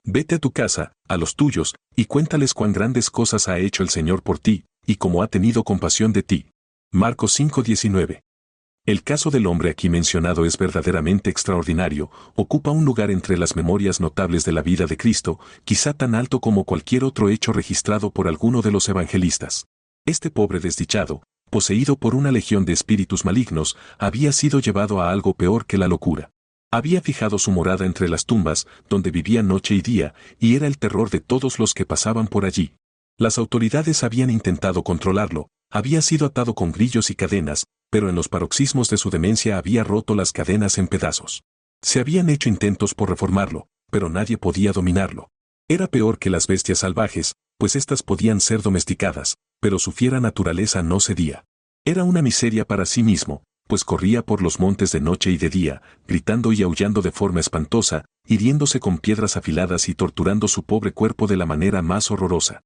Vete a tu casa, a los tuyos, y cuéntales cuán grandes cosas ha hecho el Señor por ti, y cómo ha tenido compasión de ti. Marcos 5:19. El caso del hombre aquí mencionado es verdaderamente extraordinario, ocupa un lugar entre las memorias notables de la vida de Cristo, quizá tan alto como cualquier otro hecho registrado por alguno de los evangelistas. Este pobre desdichado, poseído por una legión de espíritus malignos, había sido llevado a algo peor que la locura. Había fijado su morada entre las tumbas, donde vivía noche y día, y era el terror de todos los que pasaban por allí. Las autoridades habían intentado controlarlo, había sido atado con grillos y cadenas, pero en los paroxismos de su demencia había roto las cadenas en pedazos. Se habían hecho intentos por reformarlo, pero nadie podía dominarlo. Era peor que las bestias salvajes, pues éstas podían ser domesticadas, pero su fiera naturaleza no cedía. Era una miseria para sí mismo, pues corría por los montes de noche y de día, gritando y aullando de forma espantosa, hiriéndose con piedras afiladas y torturando su pobre cuerpo de la manera más horrorosa.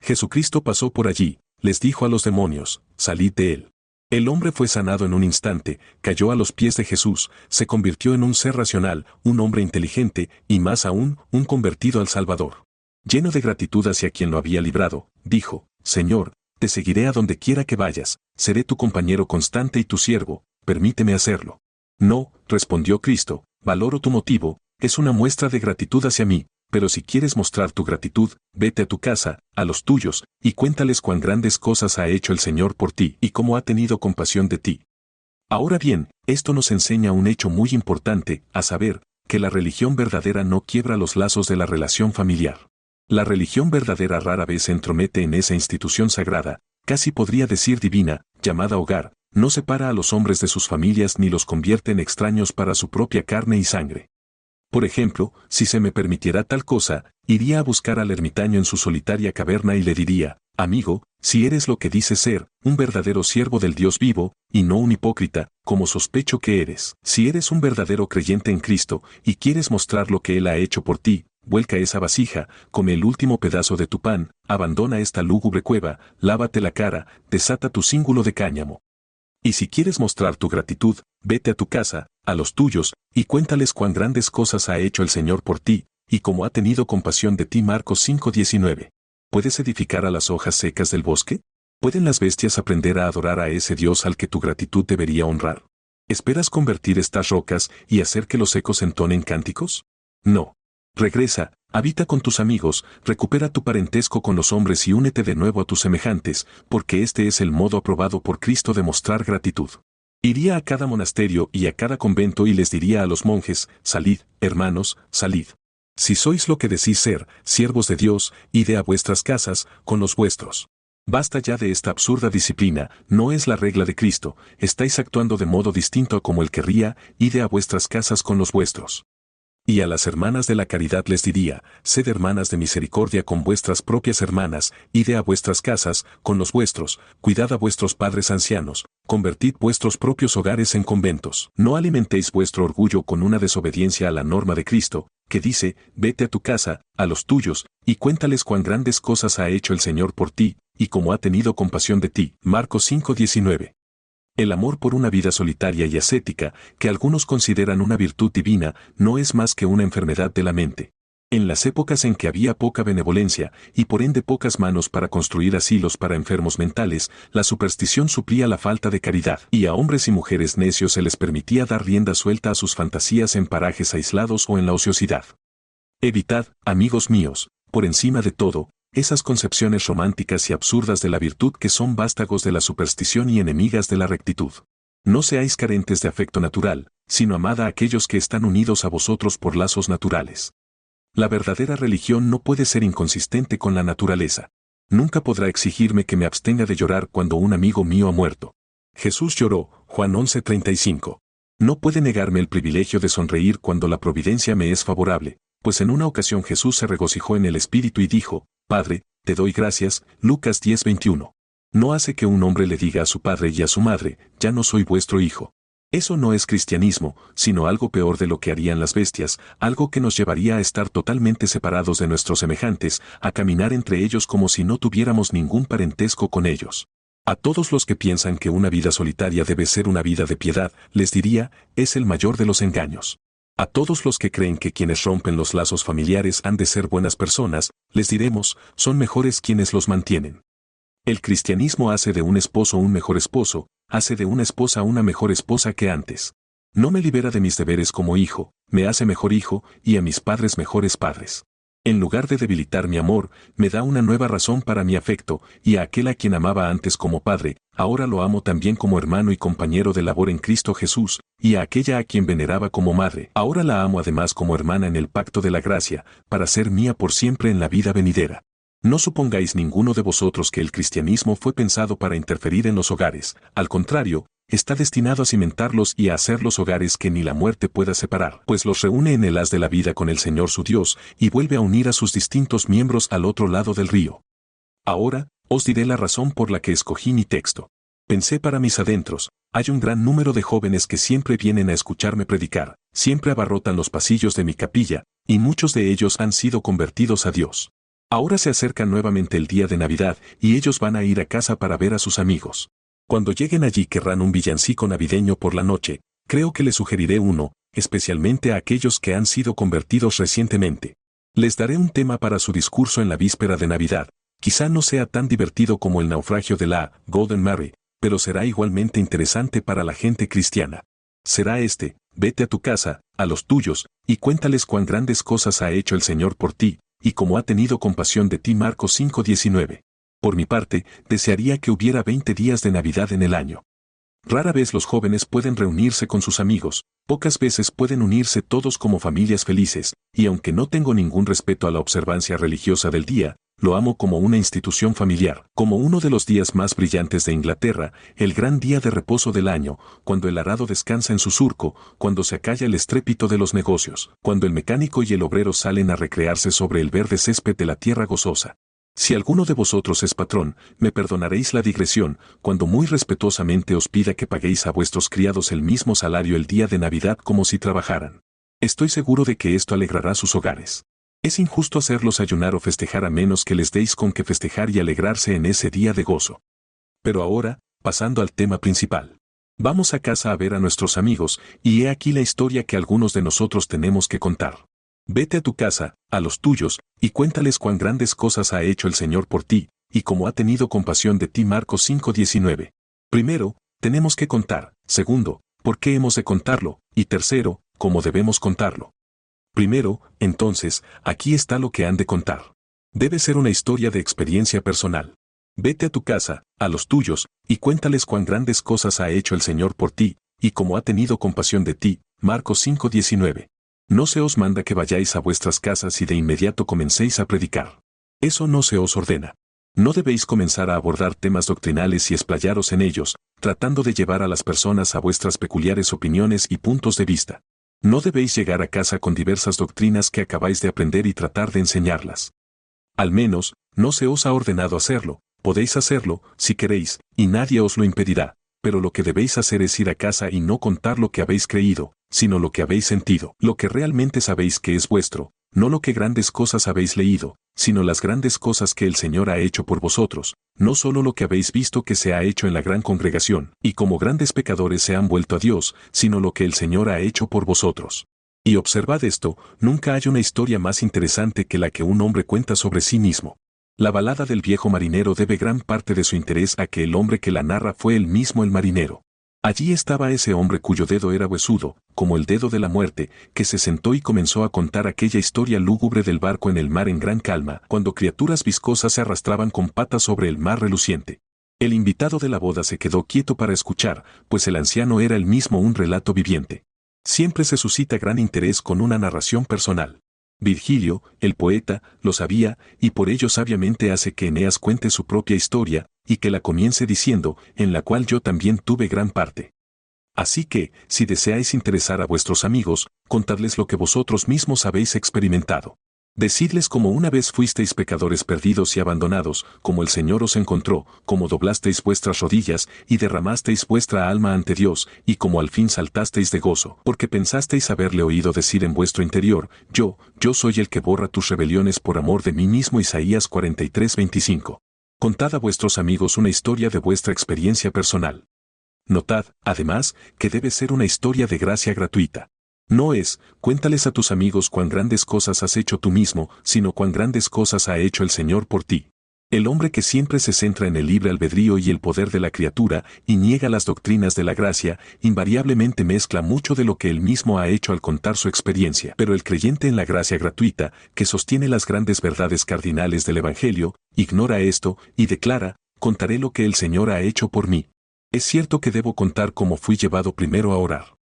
Jesucristo pasó por allí, les dijo a los demonios, salid de él. El hombre fue sanado en un instante, cayó a los pies de Jesús, se convirtió en un ser racional, un hombre inteligente, y más aún, un convertido al Salvador. Lleno de gratitud hacia quien lo había librado, dijo, Señor, te seguiré a donde quiera que vayas, seré tu compañero constante y tu siervo, permíteme hacerlo. No, respondió Cristo, valoro tu motivo, es una muestra de gratitud hacia mí, pero si quieres mostrar tu gratitud, vete a tu casa, a los tuyos, y cuéntales cuán grandes cosas ha hecho el Señor por ti y cómo ha tenido compasión de ti. Ahora bien, esto nos enseña un hecho muy importante, a saber, que la religión verdadera no quiebra los lazos de la relación familiar. La religión verdadera rara vez se entromete en esa institución sagrada, casi podría decir divina, llamada hogar, no separa a los hombres de sus familias ni los convierte en extraños para su propia carne y sangre. Por ejemplo, si se me permitiera tal cosa, iría a buscar al ermitaño en su solitaria caverna y le diría, amigo, si eres lo que dices ser, un verdadero siervo del Dios vivo, y no un hipócrita, como sospecho que eres, si eres un verdadero creyente en Cristo, y quieres mostrar lo que Él ha hecho por ti, vuelca esa vasija, come el último pedazo de tu pan, abandona esta lúgubre cueva, lávate la cara, desata tu cíngulo de cáñamo. Y si quieres mostrar tu gratitud, vete a tu casa, a los tuyos, y cuéntales cuán grandes cosas ha hecho el Señor por ti, y cómo ha tenido compasión de ti. Marcos 5:19. ¿Puedes edificar a las hojas secas del bosque? ¿Pueden las bestias aprender a adorar a ese Dios al que tu gratitud debería honrar? ¿Esperas convertir estas rocas y hacer que los ecos entonen cánticos? No. Regresa, habita con tus amigos, recupera tu parentesco con los hombres y únete de nuevo a tus semejantes, porque este es el modo aprobado por Cristo de mostrar gratitud. Iría a cada monasterio y a cada convento y les diría a los monjes, salid, hermanos, salid. Si sois lo que decís ser, siervos de Dios, id a vuestras casas, con los vuestros. Basta ya de esta absurda disciplina, no es la regla de Cristo, estáis actuando de modo distinto a como Él querría, id a vuestras casas con los vuestros. Y a las hermanas de la caridad les diría, sed hermanas de misericordia con vuestras propias hermanas, id a vuestras casas, con los vuestros, cuidad a vuestros padres ancianos, convertid vuestros propios hogares en conventos. No alimentéis vuestro orgullo con una desobediencia a la norma de Cristo, que dice, vete a tu casa, a los tuyos, y cuéntales cuán grandes cosas ha hecho el Señor por ti, y cómo ha tenido compasión de ti. Marcos 5:19. El amor por una vida solitaria y ascética, que algunos consideran una virtud divina, no es más que una enfermedad de la mente. En las épocas en que había poca benevolencia, y por ende pocas manos para construir asilos para enfermos mentales, la superstición suplía la falta de caridad, y a hombres y mujeres necios se les permitía dar rienda suelta a sus fantasías en parajes aislados o en la ociosidad. Evitad, amigos míos, por encima de todo, esas concepciones románticas y absurdas de la virtud que son vástagos de la superstición y enemigas de la rectitud. No seáis carentes de afecto natural, sino amad a aquellos que están unidos a vosotros por lazos naturales. La verdadera religión no puede ser inconsistente con la naturaleza. Nunca podrá exigirme que me abstenga de llorar cuando un amigo mío ha muerto. Jesús lloró, Juan 11:35. No puede negarme el privilegio de sonreír cuando la providencia me es favorable, pues en una ocasión Jesús se regocijó en el Espíritu y dijo, Padre, te doy gracias, Lucas 10:21. No hace que un hombre le diga a su padre y a su madre, ya no soy vuestro hijo. Eso no es cristianismo, sino algo peor de lo que harían las bestias, algo que nos llevaría a estar totalmente separados de nuestros semejantes, a caminar entre ellos como si no tuviéramos ningún parentesco con ellos. A todos los que piensan que una vida solitaria debe ser una vida de piedad, les diría, es el mayor de los engaños. A todos los que creen que quienes rompen los lazos familiares han de ser buenas personas, les diremos, son mejores quienes los mantienen. El cristianismo hace de un esposo un mejor esposo, hace de una esposa una mejor esposa que antes. No me libera de mis deberes como hijo, me hace mejor hijo y a mis padres mejores padres. En lugar de debilitar mi amor, me da una nueva razón para mi afecto, y a aquel a quien amaba antes como padre, ahora lo amo también como hermano y compañero de labor en Cristo Jesús, y a aquella a quien veneraba como madre, ahora la amo además como hermana en el pacto de la gracia, para ser mía por siempre en la vida venidera. No supongáis ninguno de vosotros que el cristianismo fue pensado para interferir en los hogares, al contrario, está destinado a cimentarlos y a hacer los hogares que ni la muerte pueda separar, pues los reúne en el haz de la vida con el Señor su Dios y vuelve a unir a sus distintos miembros al otro lado del río. Ahora, os diré la razón por la que escogí mi texto. Pensé para mis adentros, hay un gran número de jóvenes que siempre vienen a escucharme predicar, siempre abarrotan los pasillos de mi capilla, y muchos de ellos han sido convertidos a Dios. Ahora se acerca nuevamente el día de Navidad y ellos van a ir a casa para ver a sus amigos. Cuando lleguen allí querrán un villancico navideño por la noche, creo que les sugeriré uno, especialmente a aquellos que han sido convertidos recientemente. Les daré un tema para su discurso en la víspera de Navidad, quizá no sea tan divertido como el naufragio de la Golden Mary, pero será igualmente interesante para la gente cristiana. Será este, vete a tu casa, a los tuyos, y cuéntales cuán grandes cosas ha hecho el Señor por ti, y cómo ha tenido compasión de ti. Marcos 5:19. Por mi parte, desearía que hubiera 20 días de Navidad en el año. Rara vez los jóvenes pueden reunirse con sus amigos, pocas veces pueden unirse todos como familias felices, y aunque no tengo ningún respeto a la observancia religiosa del día, lo amo como una institución familiar, como uno de los días más brillantes de Inglaterra, el gran día de reposo del año, cuando el arado descansa en su surco, cuando se acalla el estrépito de los negocios, cuando el mecánico y el obrero salen a recrearse sobre el verde césped de la tierra gozosa. Si alguno de vosotros es patrón, me perdonaréis la digresión, cuando muy respetuosamente os pida que paguéis a vuestros criados el mismo salario el día de Navidad como si trabajaran. Estoy seguro de que esto alegrará sus hogares. Es injusto hacerlos ayunar o festejar a menos que les deis con que festejar y alegrarse en ese día de gozo. Pero ahora, pasando al tema principal. Vamos a casa a ver a nuestros amigos, y he aquí la historia que algunos de nosotros tenemos que contar. Vete a tu casa, a los tuyos, y cuéntales cuán grandes cosas ha hecho el Señor por ti, y cómo ha tenido compasión de ti. Marcos 5:19. Primero, tenemos que contar. Segundo, ¿por qué hemos de contarlo? Y tercero, ¿cómo debemos contarlo? Primero, entonces, aquí está lo que han de contar. Debe ser una historia de experiencia personal. Vete a tu casa, a los tuyos, y cuéntales cuán grandes cosas ha hecho el Señor por ti, y cómo ha tenido compasión de ti. Marcos 5:19. No se os manda que vayáis a vuestras casas y de inmediato comencéis a predicar. Eso no se os ordena. No debéis comenzar a abordar temas doctrinales y explayaros en ellos, tratando de llevar a las personas a vuestras peculiares opiniones y puntos de vista. No debéis llegar a casa con diversas doctrinas que acabáis de aprender y tratar de enseñarlas. Al menos, no se os ha ordenado hacerlo, podéis hacerlo, si queréis, y nadie os lo impedirá, pero lo que debéis hacer es ir a casa y no contar lo que habéis creído, sino lo que habéis sentido, lo que realmente sabéis que es vuestro, no lo que grandes cosas habéis leído, sino las grandes cosas que el Señor ha hecho por vosotros, no solo lo que habéis visto que se ha hecho en la gran congregación, y como grandes pecadores se han vuelto a Dios, sino lo que el Señor ha hecho por vosotros. Y observad esto, nunca hay una historia más interesante que la que un hombre cuenta sobre sí mismo. La balada del viejo marinero debe gran parte de su interés a que el hombre que la narra fue él mismo el marinero. Allí estaba ese hombre cuyo dedo era huesudo, como el dedo de la muerte, que se sentó y comenzó a contar aquella historia lúgubre del barco en el mar en gran calma, cuando criaturas viscosas se arrastraban con patas sobre el mar reluciente. El invitado de la boda se quedó quieto para escuchar, pues el anciano era él mismo un relato viviente. Siempre se suscita gran interés con una narración personal. Virgilio, el poeta, lo sabía, y por ello sabiamente hace que Eneas cuente su propia historia, y que la comience diciendo, en la cual yo también tuve gran parte. Así que, si deseáis interesar a vuestros amigos, contadles lo que vosotros mismos habéis experimentado. Decidles cómo una vez fuisteis pecadores perdidos y abandonados, cómo el Señor os encontró, cómo doblasteis vuestras rodillas y derramasteis vuestra alma ante Dios, y cómo al fin saltasteis de gozo, porque pensasteis haberle oído decir en vuestro interior, yo soy el que borra tus rebeliones por amor de mí mismo. Isaías 43:25. Contad a vuestros amigos una historia de vuestra experiencia personal. Notad, además, que debe ser una historia de gracia gratuita. No es, cuéntales a tus amigos cuán grandes cosas has hecho tú mismo, sino cuán grandes cosas ha hecho el Señor por ti. El hombre que siempre se centra en el libre albedrío y el poder de la criatura y niega las doctrinas de la gracia, invariablemente mezcla mucho de lo que él mismo ha hecho al contar su experiencia. Pero el creyente en la gracia gratuita, que sostiene las grandes verdades cardinales del Evangelio, ignora esto y declara, contaré lo que el Señor ha hecho por mí. Es cierto que debo contar cómo fui llevado primero a orar.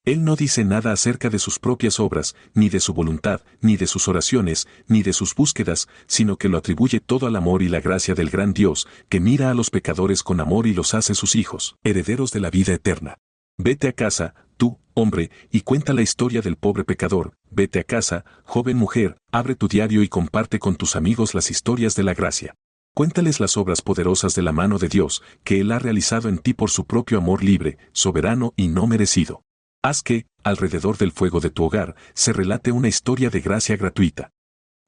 Él no dice nada acerca de sus propias obras, ni de su voluntad, ni de sus oraciones, ni de sus búsquedas, sino que lo atribuye todo al amor y la gracia del gran Dios, que mira a los pecadores con amor y los hace sus hijos, herederos de la vida eterna. Vete a casa, tú, hombre, y cuenta la historia del pobre pecador. Vete a casa, joven mujer, abre tu diario y comparte con tus amigos las historias de la gracia. Cuéntales las obras poderosas de la mano de Dios, que Él ha realizado en ti por su propio amor libre, soberano y no merecido. Haz que, alrededor del fuego de tu hogar, se relate una historia de gracia gratuita.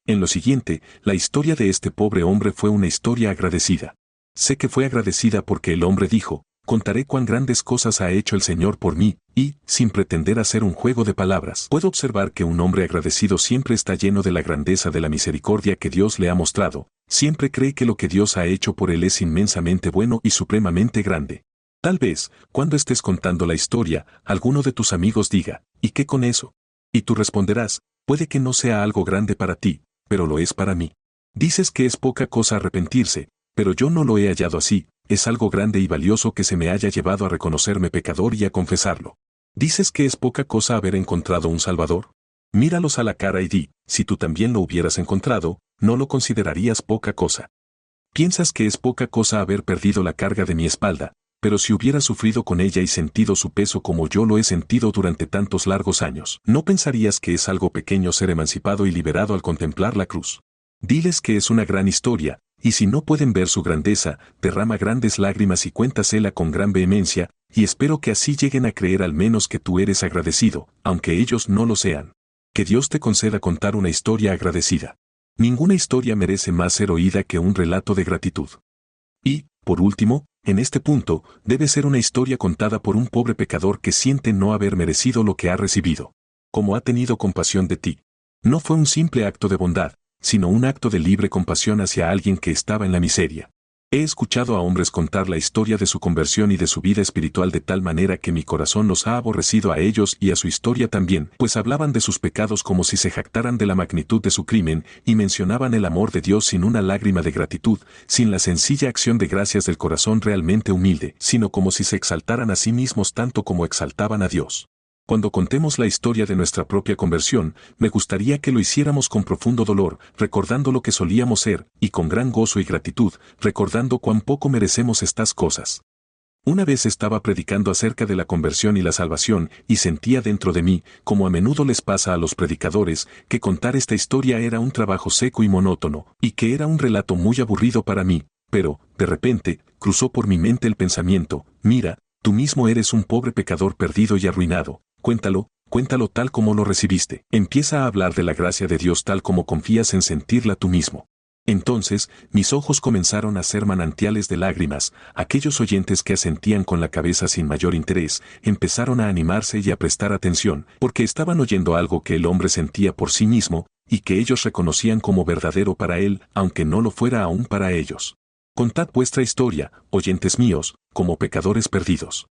En lo siguiente, la historia de este pobre hombre fue una historia agradecida. Sé que fue agradecida porque el hombre dijo, contaré cuán grandes cosas ha hecho el Señor por mí, y, sin pretender hacer un juego de palabras, puedo observar que un hombre agradecido siempre está lleno de la grandeza de la misericordia que Dios le ha mostrado, siempre cree que lo que Dios ha hecho por él es inmensamente bueno y supremamente grande. Tal vez, cuando estés contando la historia, alguno de tus amigos diga, ¿y qué con eso? Y tú responderás, puede que no sea algo grande para ti, pero lo es para mí. Dices que es poca cosa arrepentirse, pero yo no lo he hallado así, es algo grande y valioso que se me haya llevado a reconocerme pecador y a confesarlo. Dices que es poca cosa haber encontrado un Salvador. Míralos a la cara y di, si tú también lo hubieras encontrado, no lo considerarías poca cosa. Piensas que es poca cosa haber perdido la carga de mi espalda, pero si hubiera sufrido con ella y sentido su peso como yo lo he sentido durante tantos largos años, ¿no pensarías que es algo pequeño ser emancipado y liberado al contemplar la cruz? Diles que es una gran historia, y si no pueden ver su grandeza, derrama grandes lágrimas y cuéntasela con gran vehemencia, y espero que así lleguen a creer al menos que tú eres agradecido, aunque ellos no lo sean. Que Dios te conceda contar una historia agradecida. Ninguna historia merece más ser oída que un relato de gratitud. Y, por último, en este punto, debe ser una historia contada por un pobre pecador que siente no haber merecido lo que ha recibido. Como ha tenido compasión de ti. No fue un simple acto de bondad, sino un acto de libre compasión hacia alguien que estaba en la miseria. He escuchado a hombres contar la historia de su conversión y de su vida espiritual de tal manera que mi corazón los ha aborrecido a ellos y a su historia también, pues hablaban de sus pecados como si se jactaran de la magnitud de su crimen y mencionaban el amor de Dios sin una lágrima de gratitud, sin la sencilla acción de gracias del corazón realmente humilde, sino como si se exaltaran a sí mismos tanto como exaltaban a Dios. Cuando contemos la historia de nuestra propia conversión, me gustaría que lo hiciéramos con profundo dolor, recordando lo que solíamos ser, y con gran gozo y gratitud, recordando cuán poco merecemos estas cosas. Una vez estaba predicando acerca de la conversión y la salvación, y sentía dentro de mí, como a menudo les pasa a los predicadores, que contar esta historia era un trabajo seco y monótono, y que era un relato muy aburrido para mí, pero, de repente, cruzó por mi mente el pensamiento, mira, tú mismo eres un pobre pecador perdido y arruinado. Cuéntalo tal como lo recibiste. Empieza a hablar de la gracia de Dios tal como confías en sentirla tú mismo. Entonces, mis ojos comenzaron a ser manantiales de lágrimas. Aquellos oyentes que asentían con la cabeza sin mayor interés, empezaron a animarse y a prestar atención, porque estaban oyendo algo que el hombre sentía por sí mismo, y que ellos reconocían como verdadero para él, aunque no lo fuera aún para ellos. Contad vuestra historia, oyentes míos, como pecadores perdidos.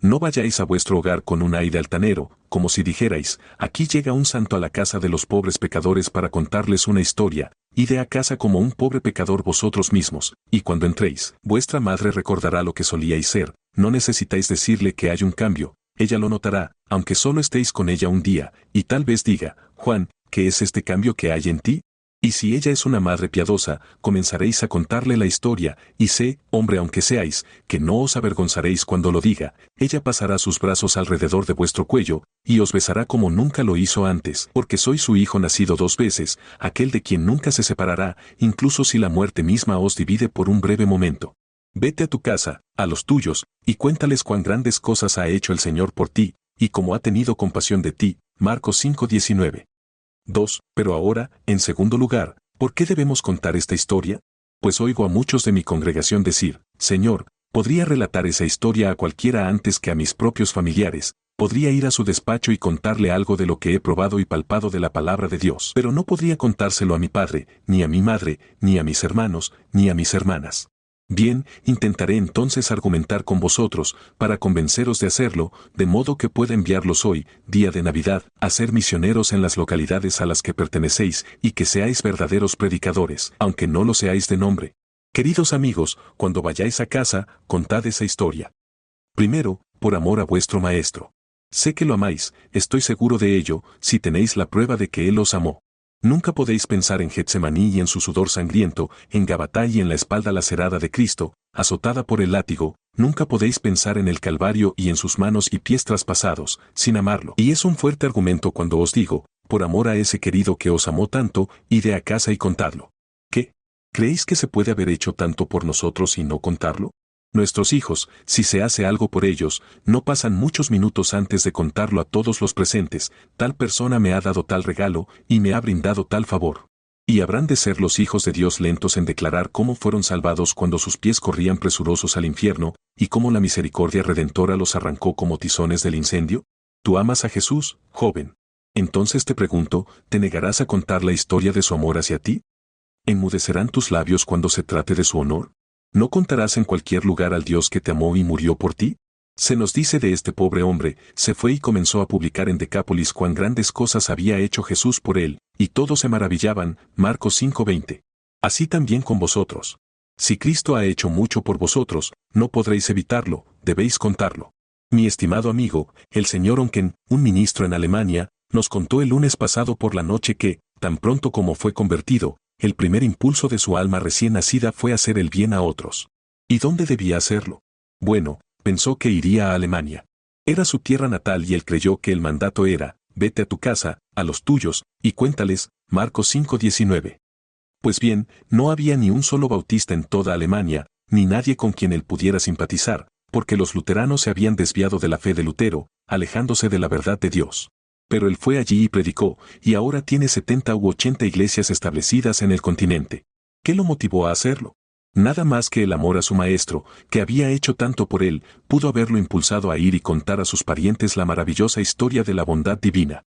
No vayáis a vuestro hogar con un aire altanero, como si dijerais, aquí llega un santo a la casa de los pobres pecadores para contarles una historia, id a casa como un pobre pecador vosotros mismos, y cuando entréis, vuestra madre recordará lo que solíais ser, no necesitáis decirle que hay un cambio, ella lo notará, aunque solo estéis con ella un día, y tal vez diga, Juan, ¿qué es este cambio que hay en ti? Y si ella es una madre piadosa, comenzaréis a contarle la historia, y sé, hombre aunque seáis, que no os avergonzaréis cuando lo diga, ella pasará sus brazos alrededor de vuestro cuello, y os besará como nunca lo hizo antes, porque sois su hijo nacido 2 veces, aquel de quien nunca se separará, incluso si la muerte misma os divide por un breve momento. Vete a tu casa, a los tuyos, y cuéntales cuán grandes cosas ha hecho el Señor por ti, y cómo ha tenido compasión de ti. Marcos 5:19. 2. Pero ahora, en segundo lugar, ¿por qué debemos contar esta historia? Pues oigo a muchos de mi congregación decir, Señor, podría relatar esa historia a cualquiera antes que a mis propios familiares, Podría ir a su despacho y contarle algo de lo que he probado y palpado de la palabra de Dios, pero no podría contárselo a mi padre, ni a mi madre, ni a mis hermanos, ni a mis hermanas. Bien, intentaré entonces argumentar con vosotros, para convenceros de hacerlo, de modo que pueda enviarlos hoy, día de Navidad, a ser misioneros en las localidades a las que pertenecéis y que seáis verdaderos predicadores, aunque no lo seáis de nombre. Queridos amigos, cuando vayáis a casa, contad esa historia. Primero, por amor a vuestro Maestro. Sé que lo amáis, estoy seguro de ello, si tenéis la prueba de que Él os amó. Nunca podéis pensar en Getsemaní y en su sudor sangriento, en Gabatá y en la espalda lacerada de Cristo, azotada por el látigo, nunca podéis pensar en el Calvario y en sus manos y pies traspasados, sin amarlo. Y es un fuerte argumento cuando os digo, por amor a ese querido que os amó tanto, id a casa y contadlo. ¿Qué? ¿Creéis que se puede haber hecho tanto por nosotros y no contarlo? Nuestros hijos, si se hace algo por ellos, no pasan muchos minutos antes de contarlo a todos los presentes, tal persona me ha dado tal regalo, y me ha brindado tal favor. Y habrán de ser los hijos de Dios lentos en declarar cómo fueron salvados cuando sus pies corrían presurosos al infierno, y cómo la misericordia redentora los arrancó como tizones del incendio. ¿Tú amas a Jesús, joven? Entonces te pregunto, ¿te negarás a contar la historia de su amor hacia ti? ¿Enmudecerán tus labios cuando se trate de su honor? ¿No contarás en cualquier lugar al Dios que te amó y murió por ti? Se nos dice de este pobre hombre, se fue y comenzó a publicar en Decápolis cuán grandes cosas había hecho Jesús por él, y todos se maravillaban, Marcos 5:20. Así también con vosotros. Si Cristo ha hecho mucho por vosotros, no podréis evitarlo, debéis contarlo. Mi estimado amigo, el señor Onken, un ministro en Alemania, nos contó el lunes pasado por la noche que, tan pronto como fue convertido, el primer impulso de su alma recién nacida fue hacer el bien a otros. ¿Y dónde debía hacerlo? Bueno, pensó que iría a Alemania. Era su tierra natal y él creyó que el mandato era, vete a tu casa, a los tuyos, y cuéntales, Marcos 5:19. Pues bien, no había ni un solo bautista en toda Alemania, ni nadie con quien él pudiera simpatizar, porque los luteranos se habían desviado de la fe de Lutero, alejándose de la verdad de Dios. Pero él fue allí y predicó, y ahora tiene 70 u 80 iglesias establecidas en el continente. ¿Qué lo motivó a hacerlo? Nada más que el amor a su maestro, que había hecho tanto por él, pudo haberlo impulsado a ir y contar a sus parientes la maravillosa historia de la bondad divina.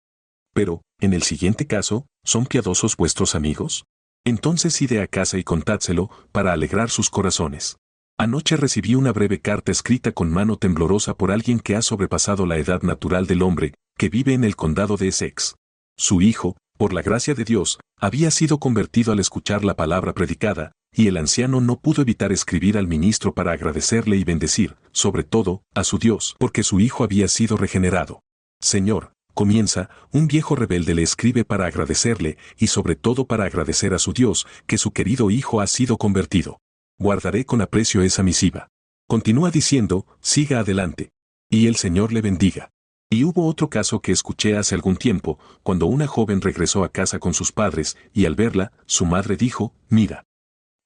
Pero, en el siguiente caso, ¿son piadosos vuestros amigos? Entonces id a casa y contádselo, para alegrar sus corazones. Anoche recibí una breve carta escrita con mano temblorosa por alguien que ha sobrepasado la edad natural del hombre, que vive en el condado de Essex. Su hijo, por la gracia de Dios, había sido convertido al escuchar la palabra predicada, y el anciano no pudo evitar escribir al ministro para agradecerle y bendecir, sobre todo, a su Dios, porque su hijo había sido regenerado. Señor, comienza, un viejo rebelde le escribe para agradecerle, y sobre todo para agradecer a su Dios, que su querido hijo ha sido convertido. Guardaré con aprecio esa misiva. Continúa diciendo, siga adelante. Y el Señor le bendiga. Y hubo otro caso que escuché hace algún tiempo, cuando una joven regresó a casa con sus padres, y al verla, su madre dijo, mira.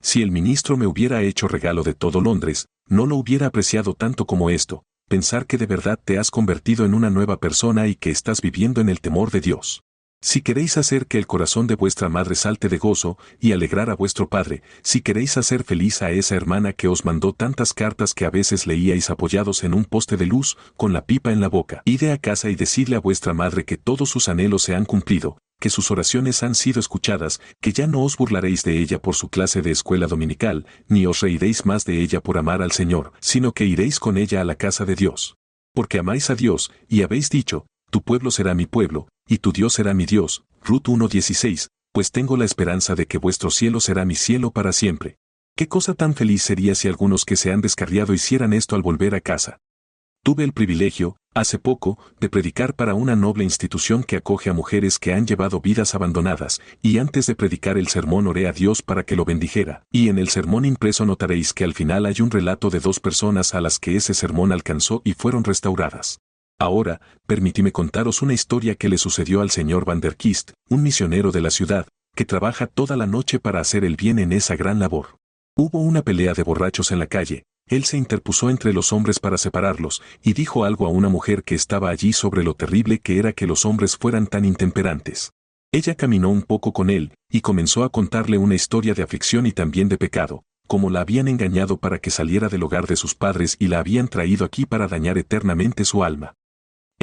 Si el ministro me hubiera hecho regalo de todo Londres, no lo hubiera apreciado tanto como esto, pensar que de verdad te has convertido en una nueva persona y que estás viviendo en el temor de Dios. Si queréis hacer que el corazón de vuestra madre salte de gozo, y alegrar a vuestro padre, si queréis hacer feliz a esa hermana que os mandó tantas cartas que a veces leíais apoyados en un poste de luz, con la pipa en la boca, id a casa y decidle a vuestra madre que todos sus anhelos se han cumplido, que sus oraciones han sido escuchadas, que ya no os burlaréis de ella por su clase de escuela dominical, ni os reiréis más de ella por amar al Señor, sino que iréis con ella a la casa de Dios. Porque amáis a Dios, y habéis dicho, tu pueblo será mi pueblo, y tu Dios será mi Dios, Ruth 1:16, pues tengo la esperanza de que vuestro cielo será mi cielo para siempre. ¿Qué cosa tan feliz sería si algunos que se han descarriado hicieran esto al volver a casa? Tuve el privilegio, hace poco, de predicar para una noble institución que acoge a mujeres que han llevado vidas abandonadas, y antes de predicar el sermón oré a Dios para que lo bendijera, y en el sermón impreso notaréis que al final hay un relato de 2 personas a las que ese sermón alcanzó y fueron restauradas. Ahora, permitidme contaros una historia que le sucedió al señor Van der Kist, un misionero de la ciudad, que trabaja toda la noche para hacer el bien en esa gran labor. Hubo una pelea de borrachos en la calle, él se interpuso entre los hombres para separarlos, y dijo algo a una mujer que estaba allí sobre lo terrible que era que los hombres fueran tan intemperantes. Ella caminó un poco con él, y comenzó a contarle una historia de aflicción y también de pecado, como la habían engañado para que saliera del hogar de sus padres y la habían traído aquí para dañar eternamente su alma.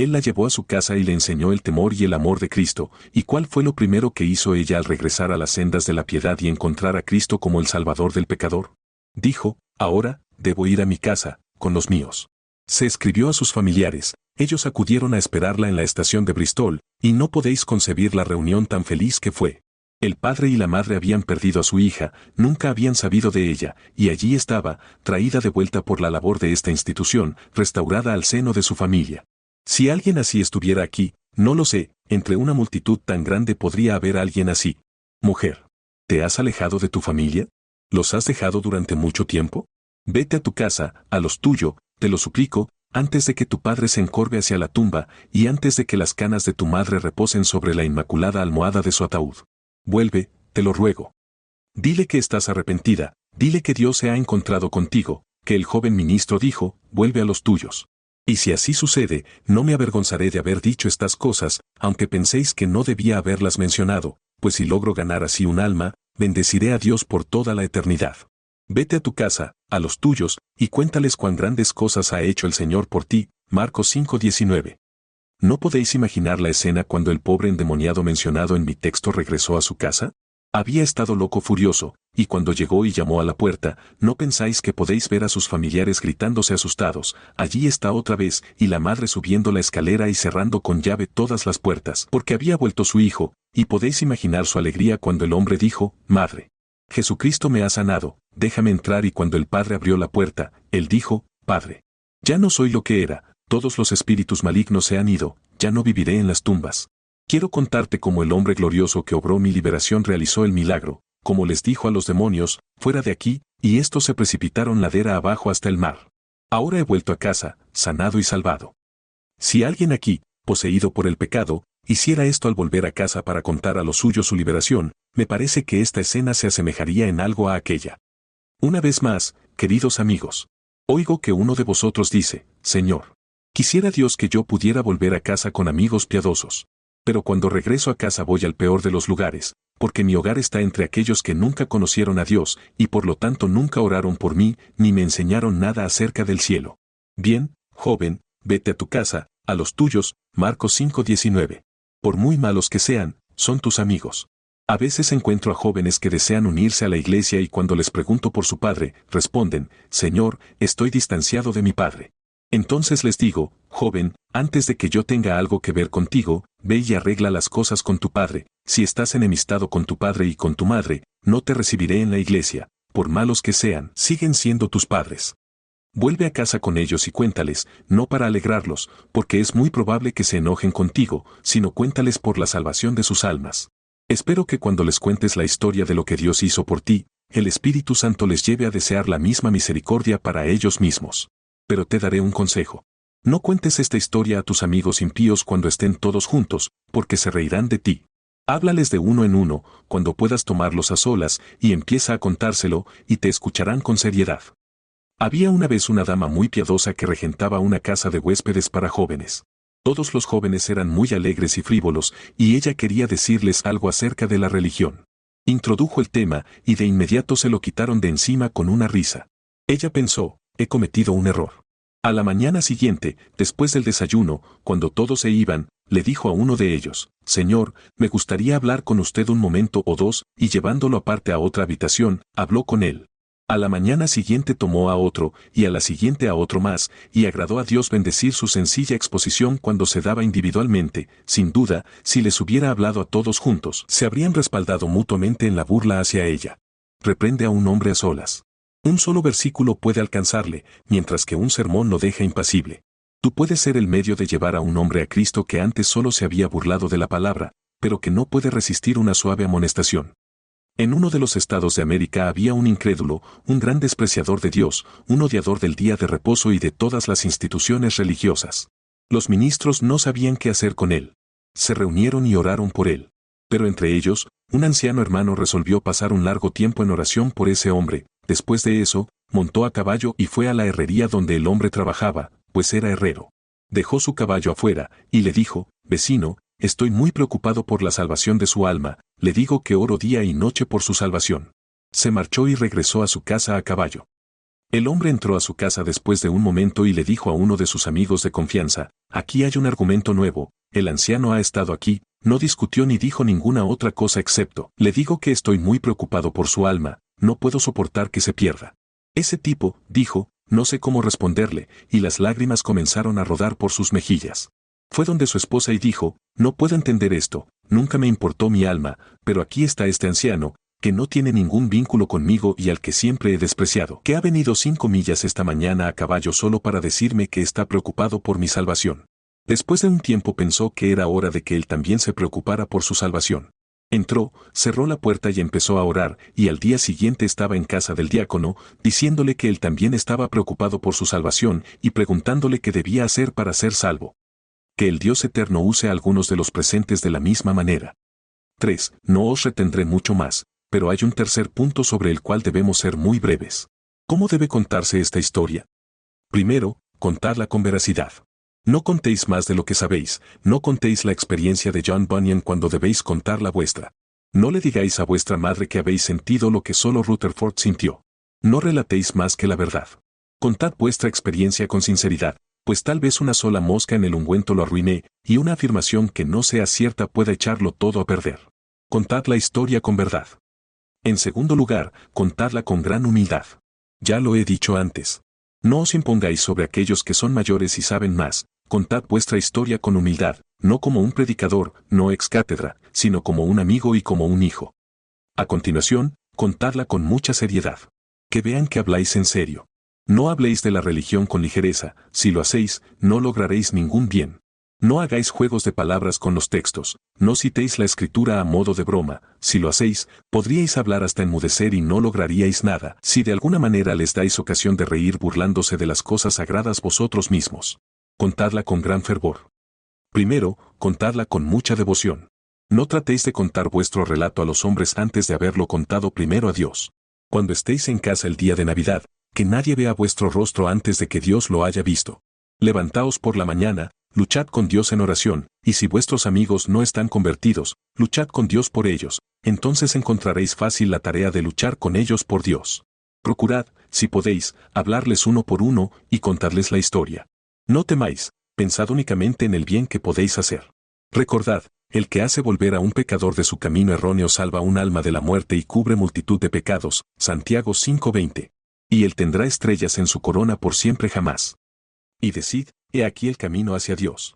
Él la llevó a su casa y le enseñó el temor y el amor de Cristo. ¿Y cuál fue lo primero que hizo ella al regresar a las sendas de la piedad y encontrar a Cristo como el Salvador del pecador? Dijo, ahora, debo ir a mi casa, con los míos. Se escribió a sus familiares. Ellos acudieron a esperarla en la estación de Bristol, y no podéis concebir la reunión tan feliz que fue. El padre y la madre habían perdido a su hija, nunca habían sabido de ella, y allí estaba, traída de vuelta por la labor de esta institución, restaurada al seno de su familia. Si alguien así estuviera aquí, no lo sé, entre una multitud tan grande podría haber alguien así. Mujer, ¿te has alejado de tu familia? ¿Los has dejado durante mucho tiempo? Vete a tu casa, a los tuyos, te lo suplico, antes de que tu padre se encorve hacia la tumba, y antes de que las canas de tu madre reposen sobre la inmaculada almohada de su ataúd. Vuelve, te lo ruego. Dile que estás arrepentida, dile que Dios se ha encontrado contigo, que el joven ministro dijo, vuelve a los tuyos. Y si así sucede, no me avergonzaré de haber dicho estas cosas, aunque penséis que no debía haberlas mencionado, pues si logro ganar así un alma, bendeciré a Dios por toda la eternidad. Vete a tu casa, a los tuyos, y cuéntales cuán grandes cosas ha hecho el Señor por ti. Marcos 5:19. ¿No podéis imaginar la escena cuando el pobre endemoniado mencionado en mi texto regresó a su casa? Había estado loco furioso, y cuando llegó y llamó a la puerta, ¿no pensáis que podéis ver a sus familiares gritándose asustados? Allí está otra vez, y la madre subiendo la escalera y cerrando con llave todas las puertas, porque había vuelto su hijo, y podéis imaginar su alegría cuando el hombre dijo, Madre, Jesucristo me ha sanado, déjame entrar, y cuando el padre abrió la puerta, él dijo, Padre, ya no soy lo que era, todos los espíritus malignos se han ido, ya no viviré en las tumbas. Quiero contarte cómo el hombre glorioso que obró mi liberación realizó el milagro, como les dijo a los demonios, fuera de aquí, y estos se precipitaron ladera abajo hasta el mar. Ahora he vuelto a casa, sanado y salvado. Si alguien aquí, poseído por el pecado, hiciera esto al volver a casa para contar a los suyos su liberación, me parece que esta escena se asemejaría en algo a aquella. Una vez más, queridos amigos, oigo que uno de vosotros dice, Señor, quisiera Dios que yo pudiera volver a casa con amigos piadosos. Pero cuando regreso a casa voy al peor de los lugares, porque mi hogar está entre aquellos que nunca conocieron a Dios, y por lo tanto nunca oraron por mí, ni me enseñaron nada acerca del cielo. Bien, joven, vete a tu casa, a los tuyos. Marcos 5:19. Por muy malos que sean, son tus amigos. A veces encuentro a jóvenes que desean unirse a la iglesia y cuando les pregunto por su padre, responden, Señor, estoy distanciado de mi padre. Entonces les digo, joven, antes de que yo tenga algo que ver contigo, ve y arregla las cosas con tu padre. Si estás enemistado con tu padre y con tu madre, no te recibiré en la iglesia. Por malos que sean, siguen siendo tus padres. Vuelve a casa con ellos y cuéntales, no para alegrarlos, porque es muy probable que se enojen contigo, sino cuéntales por la salvación de sus almas. Espero que cuando les cuentes la historia de lo que Dios hizo por ti, el Espíritu Santo les lleve a desear la misma misericordia para ellos mismos. Pero te daré un consejo. No cuentes esta historia a tus amigos impíos cuando estén todos juntos, porque se reirán de ti. Háblales de uno en uno, cuando puedas tomarlos a solas, y empieza a contárselo, y te escucharán con seriedad. Había una vez una dama muy piadosa que regentaba una casa de huéspedes para jóvenes. Todos los jóvenes eran muy alegres y frívolos, y ella quería decirles algo acerca de la religión. Introdujo el tema, y de inmediato se lo quitaron de encima con una risa. Ella pensó, he cometido un error. A la mañana siguiente, después del desayuno, cuando todos se iban, le dijo a uno de ellos, Señor, me gustaría hablar con usted un momento o dos, y llevándolo aparte a otra habitación, habló con él. A la mañana siguiente tomó a otro, y a la siguiente a otro más, y agradó a Dios bendecir su sencilla exposición cuando se daba individualmente. Sin duda, si les hubiera hablado a todos juntos, se habrían respaldado mutuamente en la burla hacia ella. Reprende a un hombre a solas. Un solo versículo puede alcanzarle, mientras que un sermón lo deja impasible. Tú puedes ser el medio de llevar a un hombre a Cristo que antes solo se había burlado de la palabra, pero que no puede resistir una suave amonestación. En uno de los estados de América había un incrédulo, un gran despreciador de Dios, un odiador del día de reposo y de todas las instituciones religiosas. Los ministros no sabían qué hacer con él. Se reunieron y oraron por él. Pero entre ellos, un anciano hermano resolvió pasar un largo tiempo en oración por ese hombre. Después de eso, montó a caballo y fue a la herrería donde el hombre trabajaba, pues era herrero. Dejó su caballo afuera, y le dijo, vecino, estoy muy preocupado por la salvación de su alma, le digo que oro día y noche por su salvación. Se marchó y regresó a su casa a caballo. El hombre entró a su casa después de un momento y le dijo a uno de sus amigos de confianza, aquí hay un argumento nuevo, el anciano ha estado aquí, no discutió ni dijo ninguna otra cosa excepto, le digo que estoy muy preocupado por su alma, no puedo soportar que se pierda. Ese tipo, dijo, no sé cómo responderle, y las lágrimas comenzaron a rodar por sus mejillas. Fue donde su esposa y dijo, no puedo entender esto, nunca me importó mi alma, pero aquí está este anciano, que no tiene ningún vínculo conmigo y al que siempre he despreciado, que ha venido 5 millas esta mañana a caballo solo para decirme que está preocupado por mi salvación. Después de un tiempo pensó que era hora de que él también se preocupara por su salvación. Entró, cerró la puerta y empezó a orar, y al día siguiente estaba en casa del diácono, diciéndole que él también estaba preocupado por su salvación y preguntándole qué debía hacer para ser salvo. Que el Dios eterno use a algunos de los presentes de la misma manera. 3. No os retendré mucho más, pero hay un tercer punto sobre el cual debemos ser muy breves. ¿Cómo debe contarse esta historia? Primero, contadla con veracidad. No contéis más de lo que sabéis, no contéis la experiencia de John Bunyan cuando debéis contar la vuestra. No le digáis a vuestra madre que habéis sentido lo que solo Rutherford sintió. No relatéis más que la verdad. Contad vuestra experiencia con sinceridad, pues tal vez una sola mosca en el ungüento lo arruine, y una afirmación que no sea cierta pueda echarlo todo a perder. Contad la historia con verdad. En segundo lugar, contadla con gran humildad. Ya lo he dicho antes. No os impongáis sobre aquellos que son mayores y saben más, contad vuestra historia con humildad, no como un predicador, no ex cátedra, sino como un amigo y como un hijo. A continuación, contadla con mucha seriedad. Que vean que habláis en serio. No habléis de la religión con ligereza, si lo hacéis, no lograréis ningún bien. No hagáis juegos de palabras con los textos, no citéis la escritura a modo de broma, si lo hacéis, podríais hablar hasta enmudecer y no lograríais nada, si de alguna manera les dais ocasión de reír burlándose de las cosas sagradas vosotros mismos. Contadla con gran fervor. Primero, contadla con mucha devoción. No tratéis de contar vuestro relato a los hombres antes de haberlo contado primero a Dios. Cuando estéis en casa el día de Navidad, que nadie vea vuestro rostro antes de que Dios lo haya visto. Levantaos por la mañana, luchad con Dios en oración, y si vuestros amigos no están convertidos, luchad con Dios por ellos, entonces encontraréis fácil la tarea de luchar con ellos por Dios. Procurad, si podéis, hablarles uno por uno y contadles la historia. No temáis, pensad únicamente en el bien que podéis hacer. Recordad, el que hace volver a un pecador de su camino erróneo salva un alma de la muerte y cubre multitud de pecados, Santiago 5:20. Y él tendrá estrellas en su corona por siempre jamás. Y decid, he aquí el camino hacia Dios.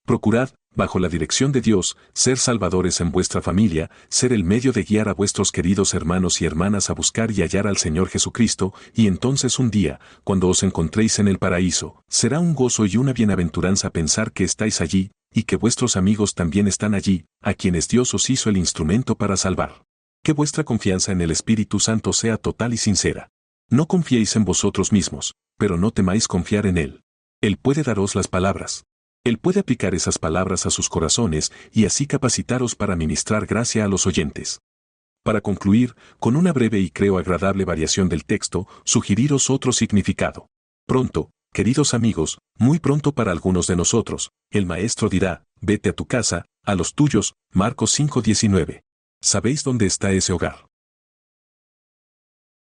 Procurad, bajo la dirección de Dios, ser salvadores en vuestra familia, ser el medio de guiar a vuestros queridos hermanos y hermanas a buscar y hallar al Señor Jesucristo, y entonces un día, cuando os encontréis en el paraíso, será un gozo y una bienaventuranza pensar que estáis allí, y que vuestros amigos también están allí, a quienes Dios os hizo el instrumento para salvar. Que vuestra confianza en el Espíritu Santo sea total y sincera. No confiéis en vosotros mismos, pero no temáis confiar en Él. Él puede daros las palabras. Él puede aplicar esas palabras a sus corazones y así capacitaros para ministrar gracia a los oyentes. Para concluir, con una breve y creo agradable variación del texto, sugiriros otro significado. Pronto, queridos amigos, muy pronto para algunos de nosotros, el Maestro dirá, vete a tu casa, a los tuyos, Marcos 5:19. ¿Sabéis dónde está ese hogar?